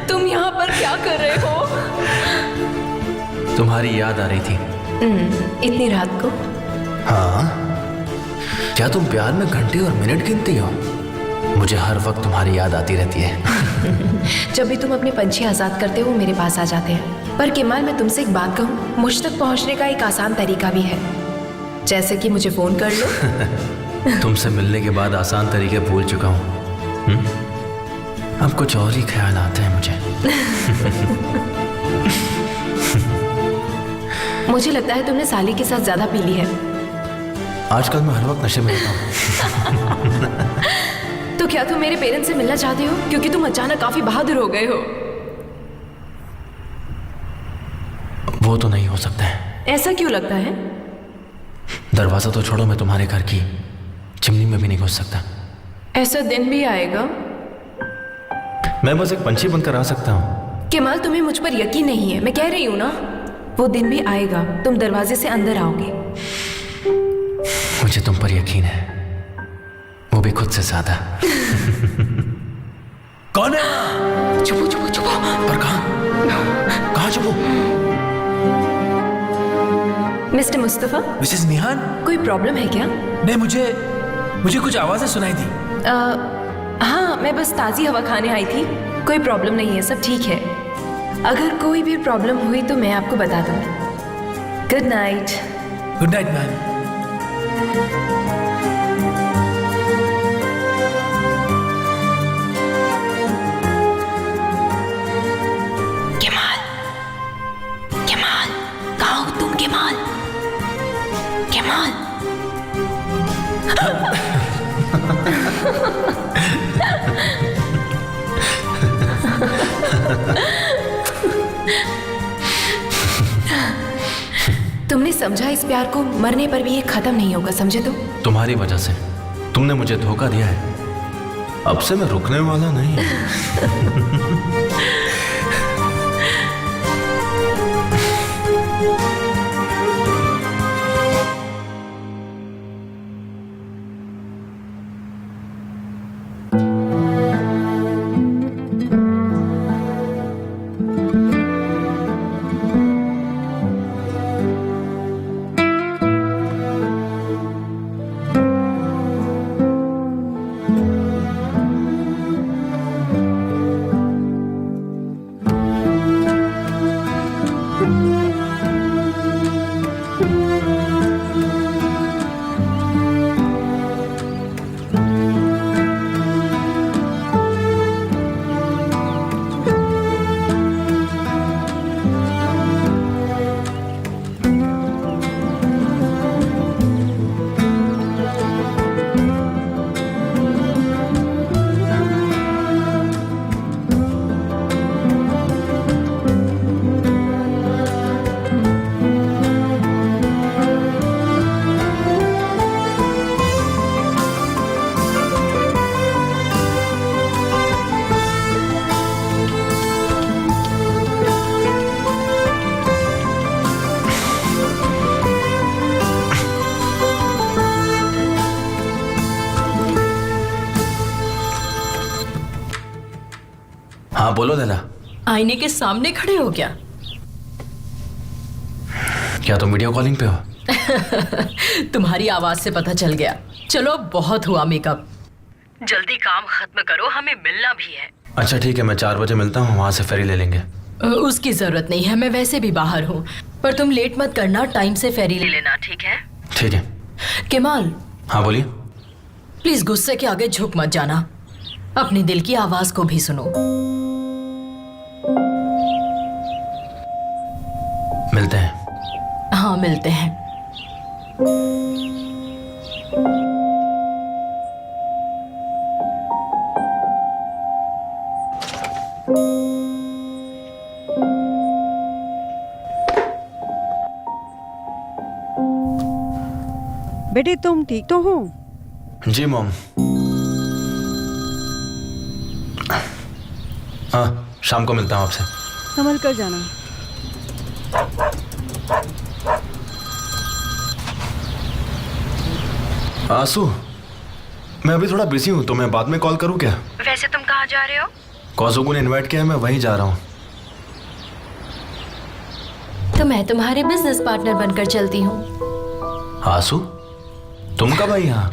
तुम यहाँ पर क्या कर रहे हो? तुम्हारी याद आ रही थी। इतनी रात को? हाँ, क्या तुम प्यार में घंटे और मिनट गिनती हो? मुझे हर वक्त तुम्हारी याद आती रहती है। जब भी तुम अपने पंछी आजाद करते हो मेरे पास आ जाते हैं। पर केमाल, मैं तुमसे एक बात कहूँ, मुझ तक पहुँचने का एक आसान तरीका भी है, जैसे कि मुझे फोन कर लो। तुमसे मिलने के बाद आसान तरीके भूल चुका हूँ। अब कुछ और ही ख्याल आते हैं मुझे। मुझे लगता है तुमने साली के साथ ज्यादा पी ली है। आजकल मैं हर वक्त नशे में रहता हूँ। तो क्या तुम मेरे पेरेंट्स से मिलना चाहते हो? क्योंकि तुम अचानक काफी बहादुर हो गए हो। वो तो नहीं हो सकता है। ऐसा क्यों लगता है? दरवाजा तो छोड़ो, मैं तुम्हारे घर की चिमनी में भी नहीं घुस सकता। ऐसा दिन भी आएगा? मैं बस एक पंछी बनकर आ सकता हूँ। केमाल, तुम्हें मुझ पर यकीन नहीं है। मैं कह रही हूँ ना, वो दिन भी आएगा, तुम दरवाजे से अंदर आओगे। मुझे तुम पर यकीन है, वो भी खुद से ज्यादा। कौन है? चुपो चुपो चुपो। पर कहाँ चुपो? मिस्टर मुस्तफा। मिसेस निहान, कोई प्रॉब्लम है क्या? नहीं, मुझे कुछ आवाजें सुनाई दी। हाँ, मैं बस ताज़ी हवा खाने आई थी। कोई प्रॉब्लम नहीं है, सब ठीक है। अगर कोई भी प्रॉब्लम हुई तो मैं आपको बता दूंगी। Good night. Good night ma'am. Kemal, Kemal, कहाँ हो तुम? Kemal, Kemal. तुमने समझा, इस प्यार को मरने पर भी ये खत्म नहीं होगा, समझे? तो तुम्हारी वजह से तुमने मुझे धोखा दिया है। अब से मैं रुकने वाला नहीं। हाँ बोलो लैला। आईने के सामने खड़े हो क्या? क्या तुम वीडियो कॉलिंग पे हो? तुम्हारी आवाज से पता चल गया। चलो, बहुत हुआ मेकअप, जल्दी काम खत्म करो, हमें मिलना भी है। अच्छा ठीक है, मैं 4 बजे मिलता हूँ, वहां से फेरी ले लेंगे। उसकी जरूरत नहीं है, मैं वैसे भी बाहर हूँ। पर तुम लेट मत करना, टाइम से फेरी ले लेना, ठीक है? ठीक है। केमाल। हाँ बोलिए। प्लीज गुस्से के आगे झुक मत जाना, अपने दिल की आवाज को भी सुनो। मिलते हैं। हाँ मिलते हैं। बेटे तुम ठीक तो हो? जी मॉम। हाँ, शाम को मिलता हूँ आपसे। संभल कर जाना। आंसू, मैं अभी थोड़ा बिजी हूँ, तो मैं बाद में कॉल करूँ क्या? वैसे तुम कहाँ जा रहे हो? कौसुकू ने इनवाइट किया है, मैं वहीं जा रहा हूँ। तो मैं तुम्हारे बिजनेस पार्टनर बनकर चलती हूँ। आंसू, तुम कब आई यहाँ?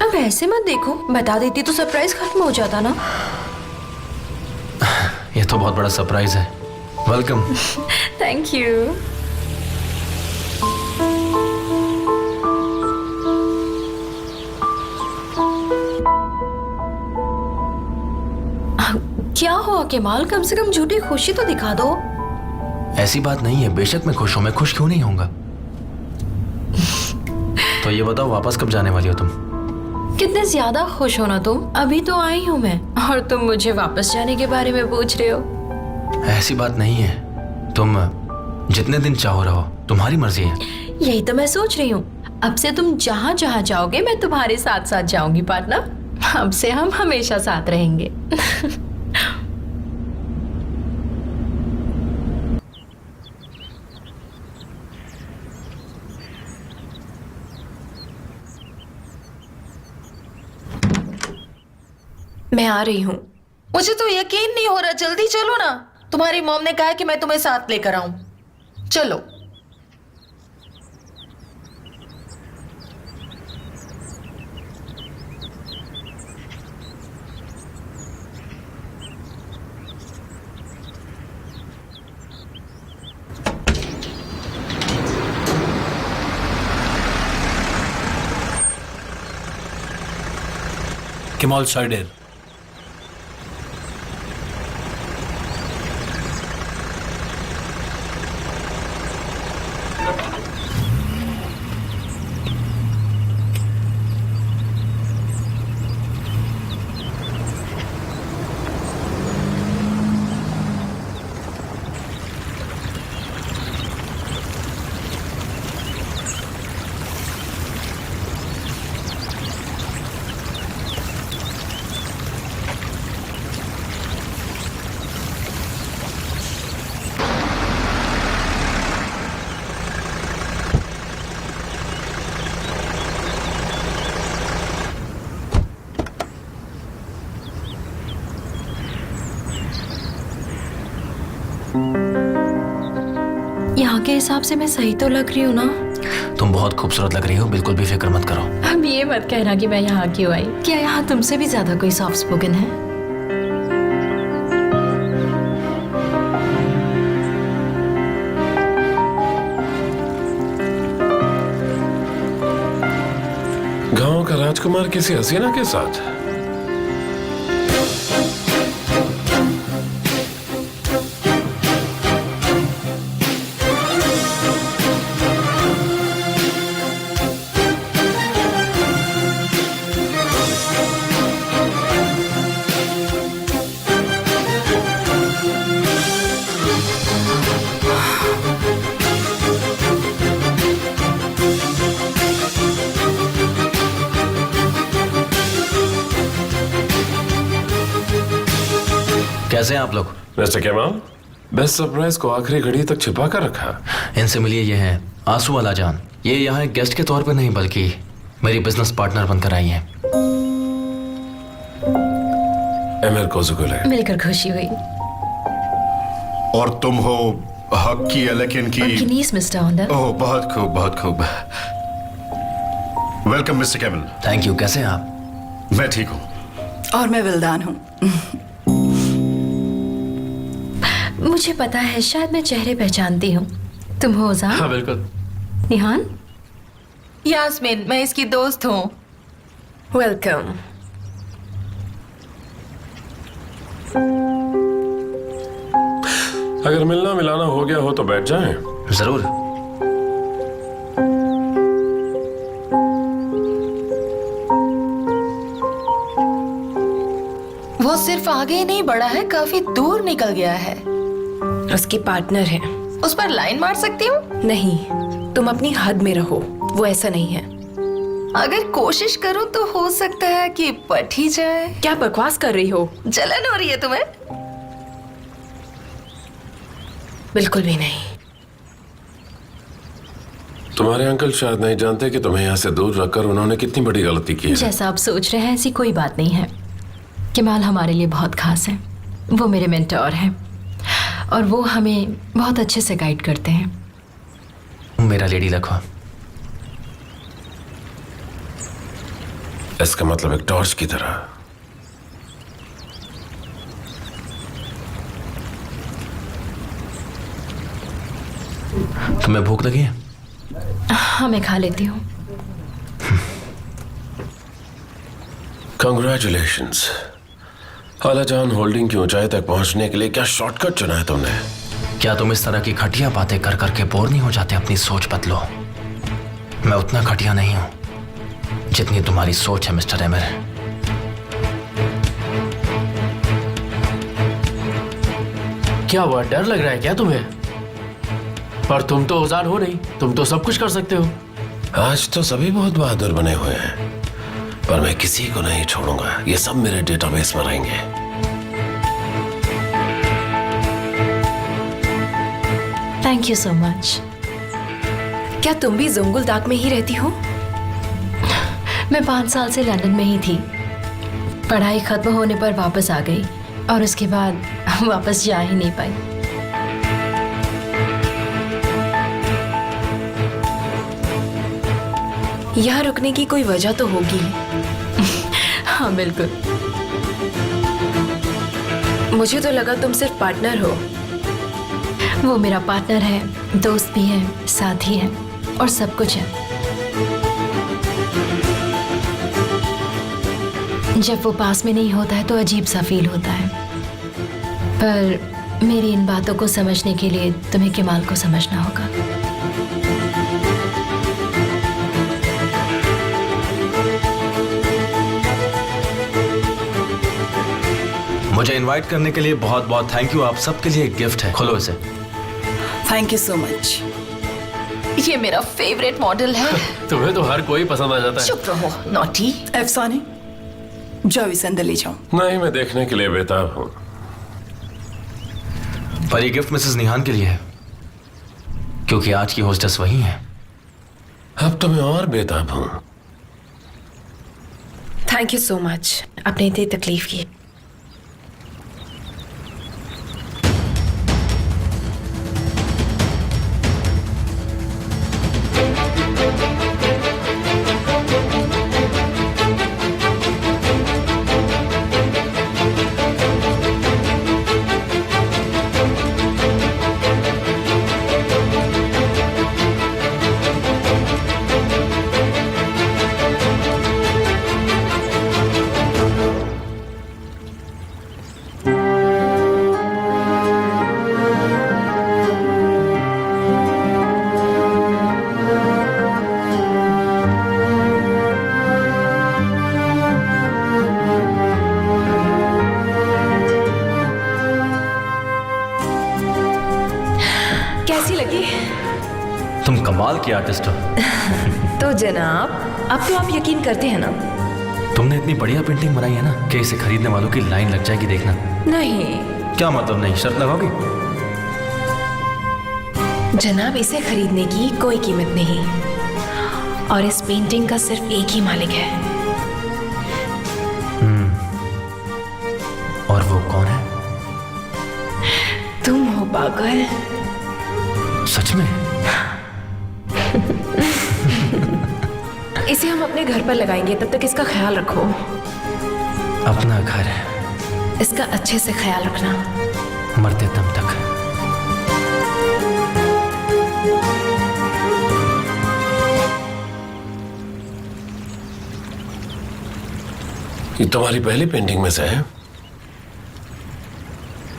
अब ऐसे मत देखो, बता देती तो सरप्राइज खत्म हो जाता ना। ये तो बहुत बड़ा सरप्राइज है। वेलकम। Thank you. क्या हुआ केमाल, कम से कम झूठी खुशी तो दिखा दो। ऐसी बात नहीं है, बेशक मैं खुश हूँ, मैं खुश क्यों नहीं होऊंगा। तो ये बताओ, वापस कब जाने वाली हो तुम? कितने ज्यादा खुश हो ना तुम, अभी तो आई हूँ मैं और तुम मुझे वापस जाने के बारे में पूछ रहे हो। ऐसी बात नहीं है, तुम जितने दिन चाहो रहो, तुम्हारी मर्जी है। यही तो मैं सोच रही हूँ, अब से तुम जहाँ जहाँ जाओगे मैं तुम्हारे साथ साथ जाऊंगी पार्टनर। अब से हम हमेशा साथ रहेंगे। मैं आ रही हूँ। मुझे तो यकीन नहीं हो रहा, जल्दी चलो ना। तुम्हारी मॉम ने कहा कि मैं तुम्हें साथ लेकर आऊं। चलो। केमाल साइडेर। यहाँ के हिसाब से मैं सही तो लग रही हूँ ना? तुम बहुत खूबसूरत लग रही हो, बिल्कुल भी फिक्र मत करो। अब ये मत कहना कि मैं यहाँ क्यों आई। क्या यहाँ तुमसे भी ज्यादा कोई सॉफ्ट स्पोकन है? गांव का राजकुमार किसी हसीना के साथ। कैसे हैं आप लोग? मिस्टर केमाल, बेस्ट सरप्राइज को आखिरी घड़ी तक छिपा कर रखा। इनसे मिलिए, ये हैं आंसू वाला जान। ये यहाँ एक गेस्ट के तौर पर नहीं बल्कि मेरी बिजनेस पार्टनर बनकर आई हैं। एमर कोजुगुले। मिलकर खुशी हुई। और तुम हो हक की एलेकिन की। उनकी नीस मिस्टर ऑनर। ओह, बहुत खूब, बहुत खूब। Welcome mister camel. Thank you. कैसे हैं आप? मैं ठीक हूँ। और मैं विल्दान हूँ। मुझे पता है, शायद मैं चेहरे पहचानती हूँ। तुम हो ज़ा? हाँ बिल्कुल। निहान? यास्मीन, मैं इसकी दोस्त हूँ। वेलकम। अगर मिलना मिलाना हो गया हो तो बैठ जाएं। जरूर। वो सिर्फ आगे ही नहीं बढ़ा है, काफी दूर निकल गया है। उसकी पार्टनर है। उस पर लाइन मार सकती हूँ? नहीं, तुम अपनी हद में रहो। वो ऐसा नहीं है। अगर कोशिश करूँ तो हो सकता है कि पट ही जाए। क्या बकवास कर रही हो? जलन हो रही है तुम्हें? बिल्कुल भी नहीं। तुम्हारे अंकल शायद नहीं जानते कि तुम्हें यहाँ से दूर रखकर उन्होंने कितनी बड़ी गलती की है। जैसा आप सोच रहे हैं ऐसी कोई बात नहीं है। कमाल हमारे लिए बहुत खास है। वो मेरे मेंटोर हैं और वो हमें बहुत अच्छे से गाइड करते हैं। मेरा लेडी लक हो। इसका मतलब एक टॉर्च की तरह। तुम्हें भूख लगी है? हाँ, मैं खा लेती हूँ। कंग्रेचुलेशंस। खालाजान, होल्डिंग की ऊंचाई तक पहुंचने के लिए क्या शॉर्टकट चुना है तुमने? क्या तुम इस तरह की घटिया बातें कर करके बोर नहीं हो जाते? अपनी सोच बदलो। मैं उतना घटिया नहीं हूं जितनी तुम्हारी सोच है मिस्टर एमर। क्या हुआ, डर लग रहा है क्या तुम्हें? पर तुम तो औजार हो नहीं, तुम तो सब कुछ कर सकते हो। आज तो सभी बहुत बहादुर बने हुए हैं, पर मैं किसी को नहीं छोड़ूंगा। ये सब मेरे डेटाबेस में रहेंगे। Thank you so much. क्या तुम भी जोंगुलदाक में ही रहती हो? मैं 5 साल से लंदन में ही थी। पढ़ाई खत्म होने पर वापस आ गई और उसके बाद वापस जा ही नहीं पाई। यहाँ रुकने की कोई वजह तो होगी। हाँ बिल्कुल। मुझे तो लगा तुम सिर्फ पार्टनर हो। वो मेरा पार्टनर है, दोस्त भी है, साथी है और सब कुछ है। जब वो पास में नहीं होता है तो अजीब सा फील होता है। पर मेरी इन बातों को समझने के लिए तुम्हें कमाल को समझना होगा। मुझे इनवाइट करने के लिए बहुत बहुत थैंक यू। आप सबके लिए एक गिफ्ट है, खोलो इसे। Thank you so much. ये मेरा फेवरेट मॉडल है। तुम्हें तो हर कोई पसंद आ जाता है। चुप रहो, नॉटी। अफसाने, जाओ इसे अंदर ले जाओ। नहीं, मैं देखने के लिए बेताब हूँ। पर ये गिफ्ट मिसेस निहान के लिए है, क्योंकि आज की होस्टेस वही है। अब तो मैं और बेताब हूँ। थैंक यू सो मच, आपने इतनी तकलीफ की। कैसी लगी? तुम कमाल की आर्टिस्ट हो। तो जनाब, अब तो आप यकीन करते हैं ना? तुमने इतनी बढ़िया पेंटिंग बनाई है ना कि इसे खरीदने वालों की लाइन लग जाएगी, देखना। नहीं क्या मतलब नहीं? शर्त लगाओगी? जनाब, इसे खरीदने की कोई कीमत नहीं और इस पेंटिंग का सिर्फ एक ही मालिक है। और वो कौन है? तुम हो पागल। सच में? इसे हम अपने घर पर लगाएंगे, तब तक इसका ख्याल रखो। अपना घर है, इसका अच्छे से ख्याल रखना, मरते दम तक। ये तुम्हारी पहली पेंटिंग में से है?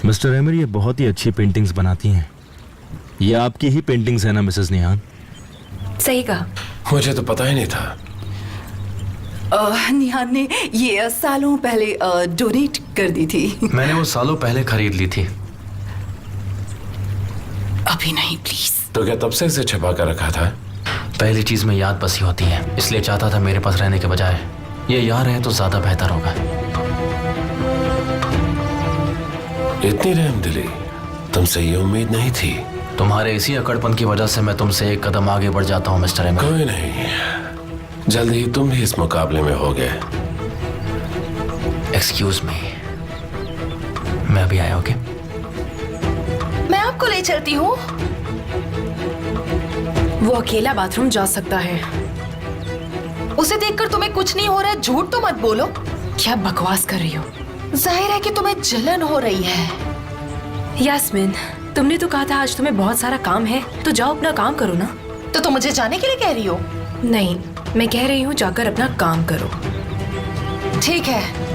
मिस्टर एमर, ये बहुत ही अच्छी पेंटिंग्स बनाती हैं। ये आपकी ही पेंटिंग्स है ना मिसेस निहान? सही कहा। मुझे तो पता ही नहीं था। निहान ने ये सालों पहले डोनेट कर दी थी। मैंने वो सालों पहले खरीद ली थी। अभी नहीं प्लीज। तो क्या तब से इसे छिपा कर रखा था? पहली चीज में याद बसी होती है, इसलिए चाहता था मेरे पास रहने के बजाय ये यहाँ रहे तो ज्यादा बेहतर होगा। इतनी रहमदिली तुमसे ये उम्मीद नहीं थी। तुम्हारे इसी अकड़पन की वजह से मैं तुमसे एक कदम आगे बढ़ जाता हूँ मिस्टर एमल। कोई नहीं, जल्द ही तुम भी इस मुकाबले में होगे। एक्सक्यूज मी, मैं अभी आया। ओके मैं आपको ले चलती हूँ। वो अकेला बाथरूम जा सकता है। उसे देखकर तुम्हें कुछ नहीं हो रहा है, झूठ तो मत बोलो। क्या बकवास कर रही हो? जाहिर है कि तुम्हें जलन हो रही है। यास्मीन, तुमने तो कहा था आज तुम्हें बहुत सारा काम है, तो जाओ अपना काम करो ना। तो तुम मुझे जाने के लिए कह रही हो? नहीं, मैं कह रही हूँ जाकर अपना काम करो। ठीक है।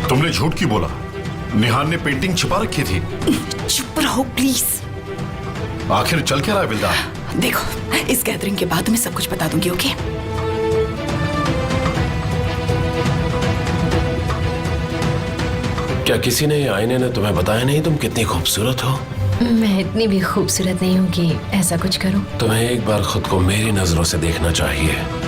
तुमने झूठ क्यों बोला? निहान ने पेंटिंग छुपा रखी थी। चुप रहो प्लीज। आखिर चल क्या रहा है बिल्दार? देखो, इस गैदरिंग के बाद मैं सब कुछ बता दूंगी। ओके? क्या किसी ने आईने ने तुम्हें बताया नहीं तुम कितनी खूबसूरत हो? मैं इतनी भी खूबसूरत नहीं हूँ कि ऐसा कुछ करूँ। तुम्हें एक बार खुद को मेरी नजरों से देखना चाहिए।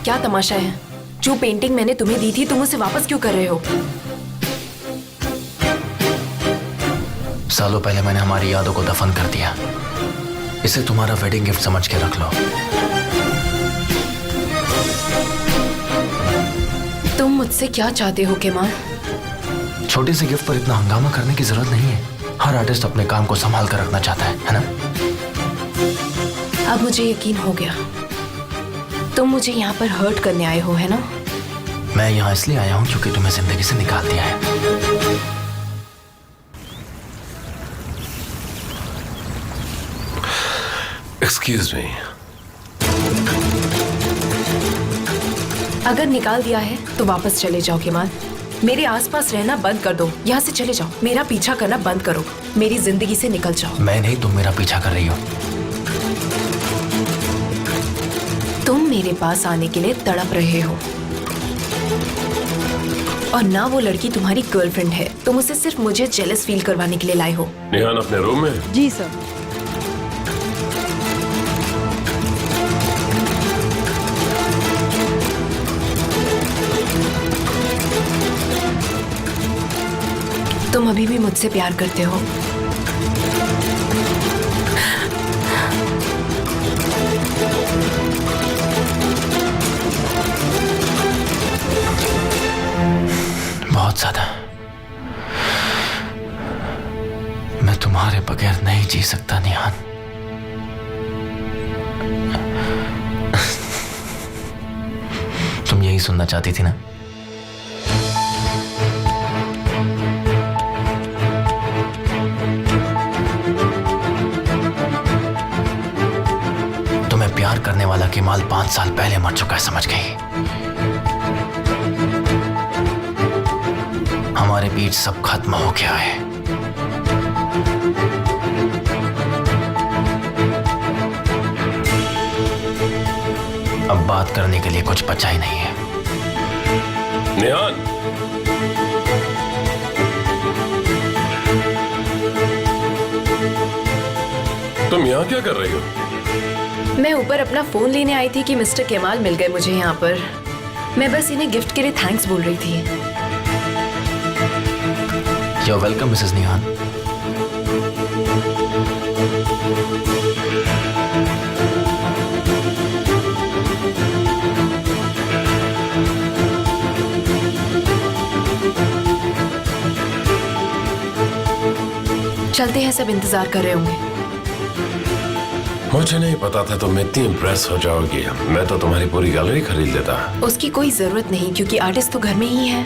क्या तमाशा है? जो पेंटिंग मैंने तुम्हें दी थी तुम उसे वापस क्यों कर रहे हो? सालों पहले मैंने हमारी यादों को दफन कर दिया। इसे तुम्हारा वेडिंग गिफ्ट समझ के रख लो। तुम मुझसे क्या चाहते हो केमाल? छोटे से गिफ्ट पर इतना हंगामा करने की जरूरत नहीं है। हर आर्टिस्ट अपने काम को संभाल कर रखना चाहता है ना? अब मुझे यकीन हो गया, तुम मुझे यहाँ पर हर्ट करने आए हो, है ना? मैं यहाँ इसलिए आया हूँ क्योंकि तुम्हें जिंदगी से निकाल दिया है। Excuse me. अगर निकाल दिया है तो वापस चले जाओ केमाल। मेरे आसपास रहना बंद कर दो। यहाँ से चले जाओ। मेरा पीछा करना बंद करो। मेरी जिंदगी से निकल जाओ। मैं नहीं, तुम मेरा पीछा कर रही हो। तुम मेरे पास आने के लिए तड़प रहे हो, और ना वो लड़की तुम्हारी गर्लफ्रेंड है। तुम उसे सिर्फ मुझे जेलस फील करवाने के लिए लाए हो। निहान अपने रूम में? जी सर। तुम अभी भी मुझसे प्यार करते हो? बहुत ज्यादा। मैं तुम्हारे बगैर नहीं जी सकता निहान। तुम यही सुनना चाहती थी ना? तुम्हें प्यार करने वाला केमाल 5 साल पहले मर चुका है, समझ गई? हमारे बीच सब खत्म हो गया है। अब बात करने के लिए कुछ बचा ही नहीं है। निहान, तुम यहाँ क्या कर रही हो? मैं ऊपर अपना फोन लेने आई थी कि मिस्टर केमाल मिल गए मुझे यहाँ पर। मैं बस इन्हें गिफ्ट के लिए थैंक्स बोल रही थी। You're welcome, मिसेस निहान। चलते हैं, सब इंतजार कर रहे होंगे। मुझे नहीं पता था तुम इतनी इम्प्रेस हो जाओगी। मैं तो तुम्हारी पूरी गैलरी खरीद लेता। उसकी कोई जरूरत नहीं क्योंकि आर्टिस्ट तो घर में ही है।